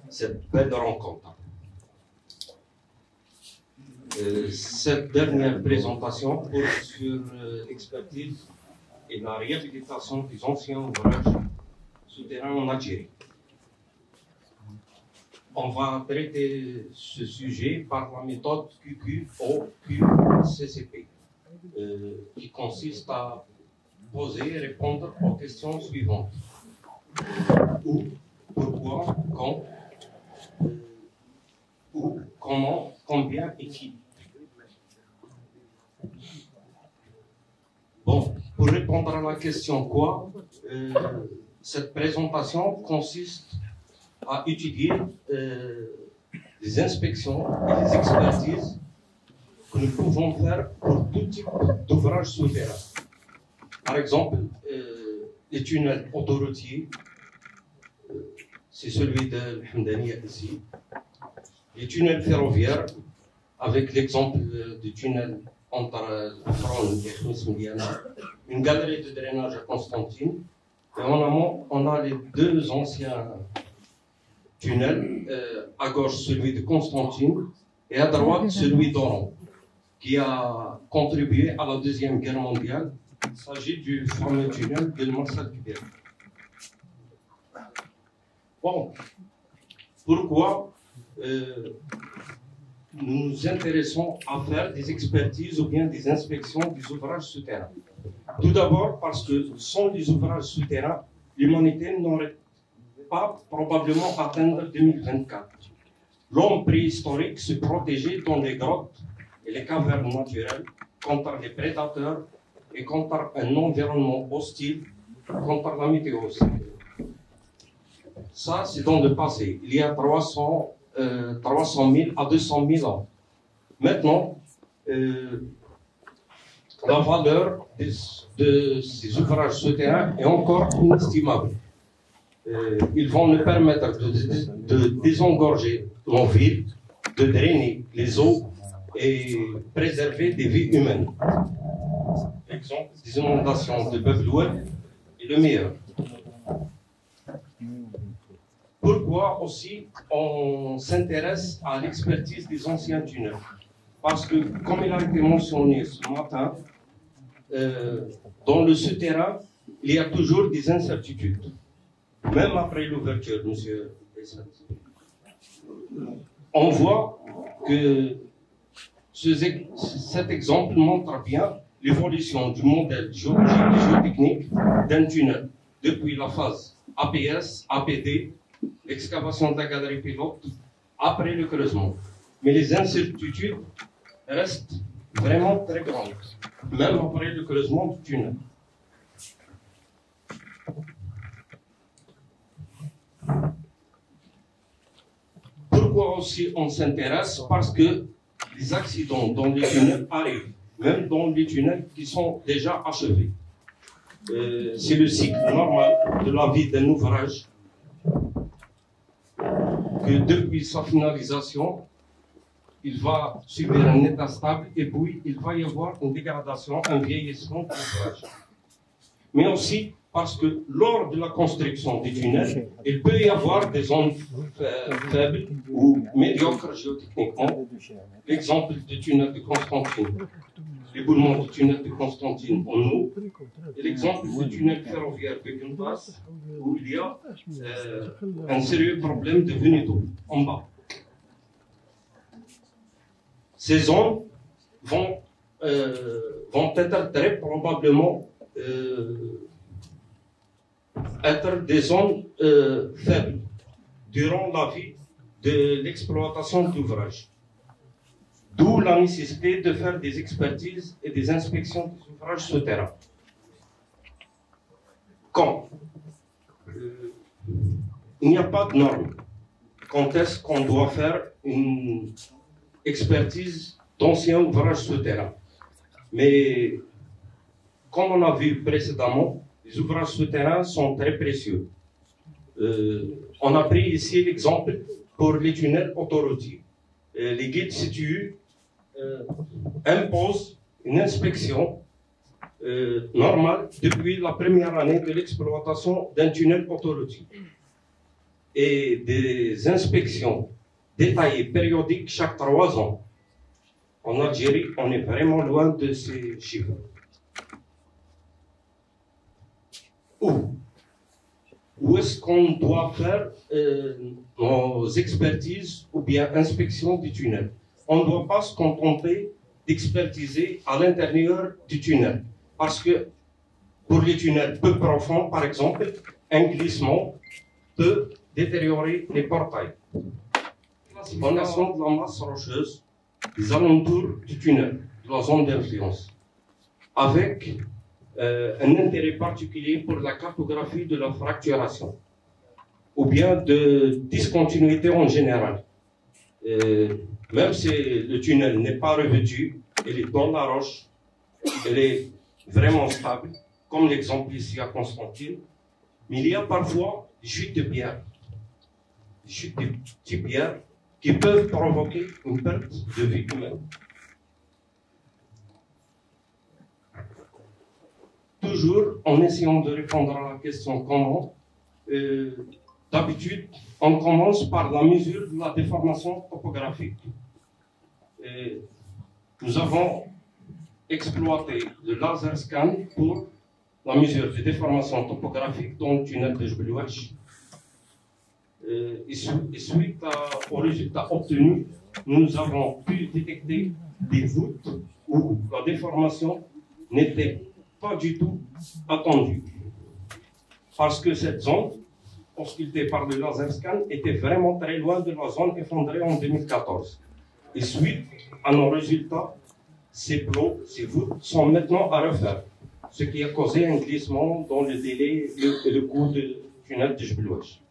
cette belle rencontre. Cette dernière présentation porte sur l'expertise et la réhabilitation des anciens ouvrages souterrains en Algérie. On va traiter ce sujet par la méthode QQ-OQCCP, qui consiste à poser et répondre aux questions suivantes. Où, pourquoi, quand, où, comment, combien et qui. Bon, pour répondre à la question quoi, cette présentation consiste à étudier les inspections et les expertises que nous pouvons faire pour tout type d'ouvrages souterrains. Par exemple, les tunnels autoroutiers, c'est celui de l'Hamdaniya ici. Les tunnels ferroviaires, avec l'exemple du tunnel entre Afron et Khmis-Miliana, une galerie de drainage à Constantine, et en amont, on a les deux anciens tunnels, à gauche celui de Constantine et à droite celui d'Oran, qui a contribué à la Deuxième Guerre mondiale. Il s'agit du fameux tunnel de Marsa-Kibir. Bon, pourquoi nous nous intéressons à faire des expertises ou bien des inspections des ouvrages souterrains? Tout d'abord parce que sans les ouvrages souterrains, l'humanité n'aurait pas probablement atteindre 2024. L'homme préhistorique se protégeait dans les grottes et les cavernes naturelles contre les prédateurs et contre un environnement hostile, contre la météo aussi. Ça, c'est dans le passé. Il y a 300 000 à 200 000 ans. Maintenant, la valeur de ces ouvrages souterrains est encore inestimable. Ils vont nous permettre de désengorger nos villes, de drainer les eaux et préserver des vies humaines. L'exemple des inondations de Bab el-Oued est le meilleur. Pourquoi aussi on s'intéresse à l'expertise des anciens tunnels? Parce que, comme il a été mentionné ce matin, dans le souterrain, il y a toujours des incertitudes. Même après l'ouverture, monsieur Bessat. On voit que cet exemple montre bien l'évolution du modèle géologique et géotechnique d'un tunnel depuis la phase APS, APD, l'excavation de la galerie pilote, après le creusement. Mais les incertitudes restent vraiment très grandes, même après le creusement du tunnel. Pourquoi aussi on s'intéresse? Parce que les accidents dans les tunnels arrivent, même dans les tunnels qui sont déjà achevés. C'est le cycle normal de la vie d'un ouvrage que depuis sa finalisation, il va subir un état stable et puis il va y avoir une dégradation, un vieillissement de l'ouvrage. Mais aussi parce que lors de la construction des tunnels, il peut y avoir des zones faibles ou médiocres géotechniquement. L'exemple du tunnel de Constantine, l'éboulement du tunnel de Constantine en eau, et l'exemple du tunnel ferroviaire de Gunpas, où il y a un sérieux problème de venue d'eau en bas. Ces zones vont être très probablement être des zones faibles durant la vie de l'exploitation d'ouvrages. D'où la nécessité de faire des expertises et des inspections des ouvrages souterrains. Quand il n'y a pas de norme, quand est-ce qu'on doit faire une expertise d'anciens ouvrages souterrains? Mais comme on a vu précédemment, les ouvrages souterrains sont très précieux. On a pris ici l'exemple pour les tunnels autoroutiers. Les guides CTU imposent une inspection normale depuis la première année de l'exploitation d'un tunnel autoroutier. et des inspections détaillées périodiques chaque 3 ans. En Algérie, on est vraiment loin de ces chiffres. Où est-ce qu'on doit faire nos expertises ou bien inspections du tunnel? On ne doit pas se contenter d'expertiser à l'intérieur du tunnel. Parce que pour les tunnels peu profonds, par exemple, un glissement peut détériorer les portails. Classification de la masse rocheuse des alentours du tunnel, de la zone d'influence, avec un intérêt particulier pour la cartographie de la fracturation, ou bien de discontinuité en général. Même si le tunnel n'est pas revêtu, il est dans la roche, il est vraiment stable, comme l'exemple ici à Constantine, mais il y a parfois des chutes de pierres, des chutes de petites pierres qui peuvent provoquer une perte de vie humaine. Toujours en essayant de répondre à la question comment, d'habitude, on commence par la mesure de la déformation topographique. Nous avons exploité le laser scan pour la mesure de déformation topographique dans le tunnel de Jebel Ouache. Et suite aux résultats obtenus, nous avons pu détecter des voûtes où la déformation n'était pas du tout attendue. Parce que cette zone, auscultée par le laser scan, était vraiment très loin de la zone effondrée en 2014. Et suite à nos résultats, ces plots, ces voûtes sont maintenant à refaire, ce qui a causé un glissement dans le délai et le coût du tunnel de Jebel Ouache.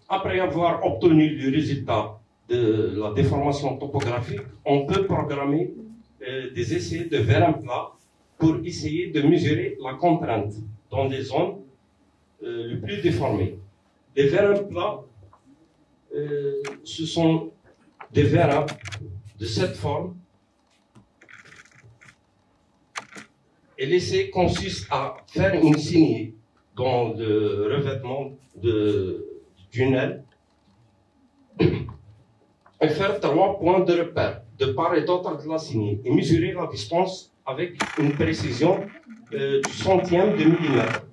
Après avoir obtenu le résultat de la déformation topographique, on peut programmer des essais de vérins plats pour essayer de mesurer la contrainte dans les zones les plus déformées. Les vérins plats, ce sont des vérins de cette forme. Et l'essai consiste à faire une signée dans le revêtement du tunnel et faire 3 points de repère de part et d'autre de la signée et mesurer la distance avec une précision du centième de millimètre.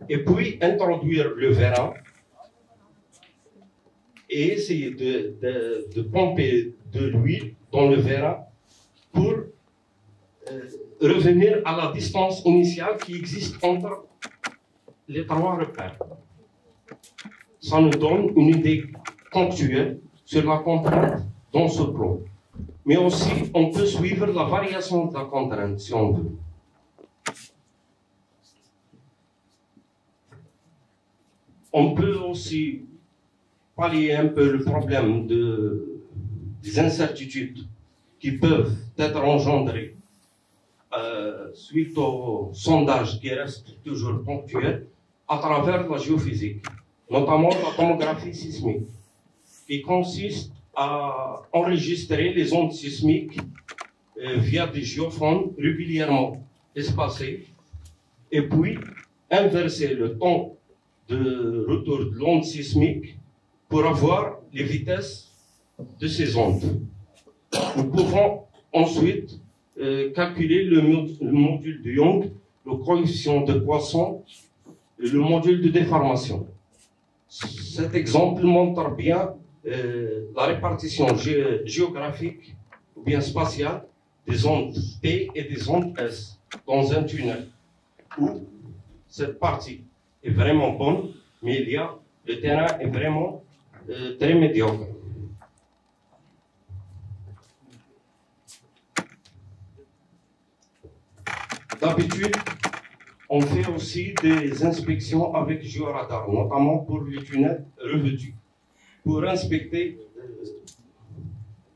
Et puis introduire le vérin et essayer de pomper de l'huile dans le vérin pour revenir à la distance initiale qui existe entre les 3 repères. Ça nous donne une idée ponctuelle sur la contrainte dans ce plan. Mais aussi, on peut suivre la variation de la contrainte, si on veut. On peut aussi pallier un peu le problème des incertitudes qui peuvent être engendrées suite au sondage qui reste toujours ponctuel à travers la géophysique, notamment la tomographie sismique, qui consiste à enregistrer les ondes sismiques via des géophones régulièrement espacés et puis inverser le temps de retour de l'onde sismique pour avoir les vitesses de ces ondes. Nous pouvons ensuite calculer le module de Young, le coefficient de Poisson et le module de déformation. Cet exemple montre bien la répartition géographique ou bien spatiale des ondes P et des ondes S dans un tunnel où cette partie est vraiment bonne, mais le terrain est vraiment très médiocre. D'habitude, on fait aussi des inspections avec géoradar, notamment pour les tunnels revêtus, pour inspecter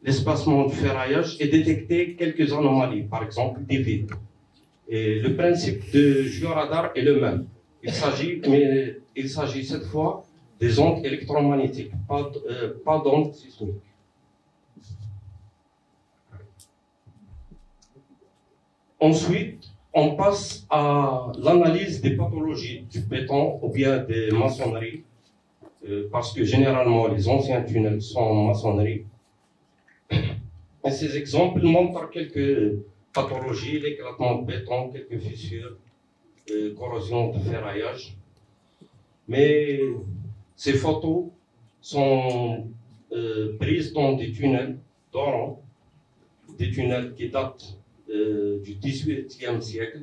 l'espacement du ferraillage et détecter quelques anomalies, par exemple des vides. Et le principe de géoradar est le même. Il s'agit cette fois des ondes électromagnétiques, pas d'ondes sismiques. Ensuite, On passe à l'analyse des pathologies du béton ou bien des maçonneries, parce que généralement les anciens tunnels sont en maçonnerie. Et ces exemples montrent quelques pathologies, l'éclatement de béton, quelques fissures, corrosion de ferraillage. Mais ces photos sont prises dans des tunnels d'Oran, des tunnels qui datent du XVIIIe siècle,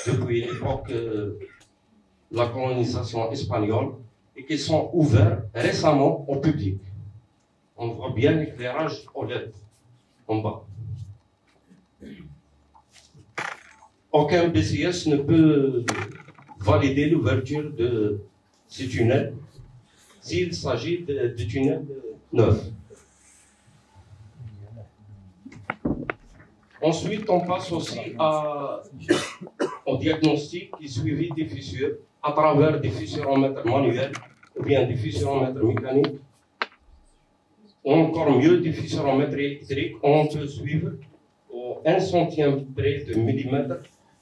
depuis l'époque de la colonisation espagnole, et qui sont ouverts récemment au public. On voit bien l'éclairage au LED en bas. Aucun BCS ne peut valider l'ouverture de ces tunnels s'il s'agit de tunnels neufs. Ensuite, on passe aussi au diagnostic et suivi des fissures à travers des fissuromètres manuels ou bien des fissuromètres mécaniques, ou encore mieux des fissuromètres électriques où on peut suivre au 1 centième près de millimètre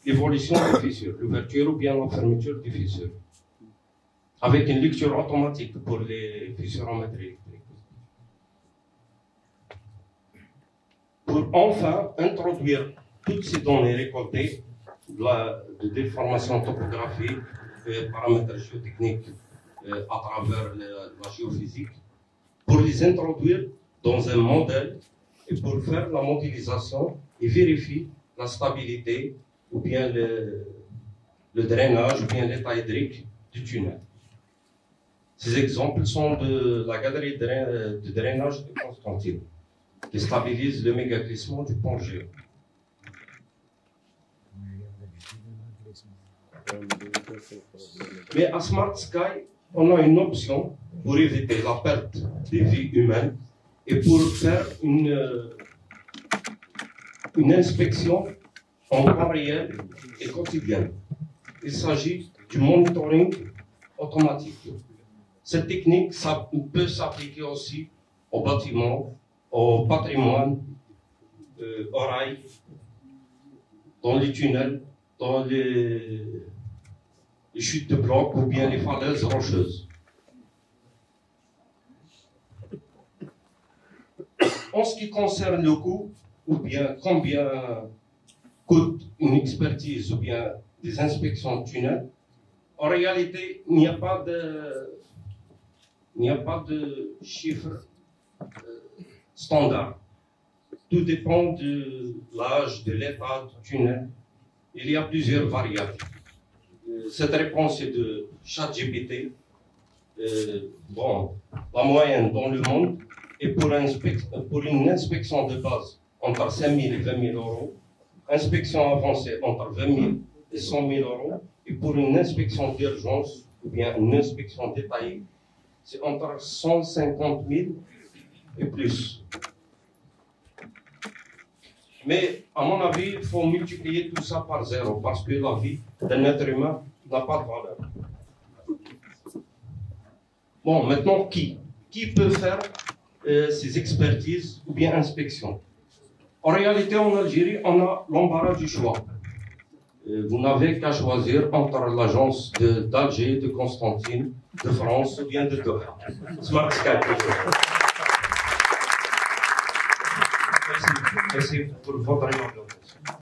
l'évolution des fissures, l'ouverture ou bien la fermeture des fissures, avec une lecture automatique pour les fissuromètres électriques. Pour enfin introduire toutes ces données récoltées de déformation topographique, de paramètres géotechniques à travers la géophysique, pour les introduire dans un modèle et pour faire la modélisation et vérifier la stabilité ou bien le drainage ou bien l'état hydrique du tunnel. Ces exemples sont de la galerie de drainage de Constantine, qui stabilise le mégaglissement du pont Géo. Mais à Smart Sky, on a une option pour éviter la perte des vies humaines et pour faire une inspection en temps réel et quotidienne. Il s'agit du monitoring automatique. Cette technique peut s'appliquer aussi aux bâtiments, au patrimoine, aux rails, dans les tunnels, dans les chutes de blocs ou bien les falaises rocheuses. En ce qui concerne le coût, ou bien combien coûte une expertise ou bien des inspections de tunnels, en réalité, il n'y a pas de chiffre standard. Tout dépend de l'âge, de l'état du tunnel. Il y a plusieurs variables. Cette réponse est de ChatGPT. La moyenne dans le monde est pour une inspection de base entre 5 000 et 20 000 euros, inspection avancée entre 20 000 et 100 000 euros, et pour une inspection d'urgence ou bien une inspection détaillée, c'est entre 150 000 et plus. Mais, à mon avis, il faut multiplier tout ça par 0, parce que la vie d'un être humain n'a pas de valeur. Bon, maintenant, qui peut faire ces expertises ou bien inspections? En réalité, en Algérie, on a l'embarras du choix. Vous n'avez qu'à choisir entre l'agence d'Alger, de Constantine, de France ou bien de Doha. Smart Sky. Merci pour votre réunion.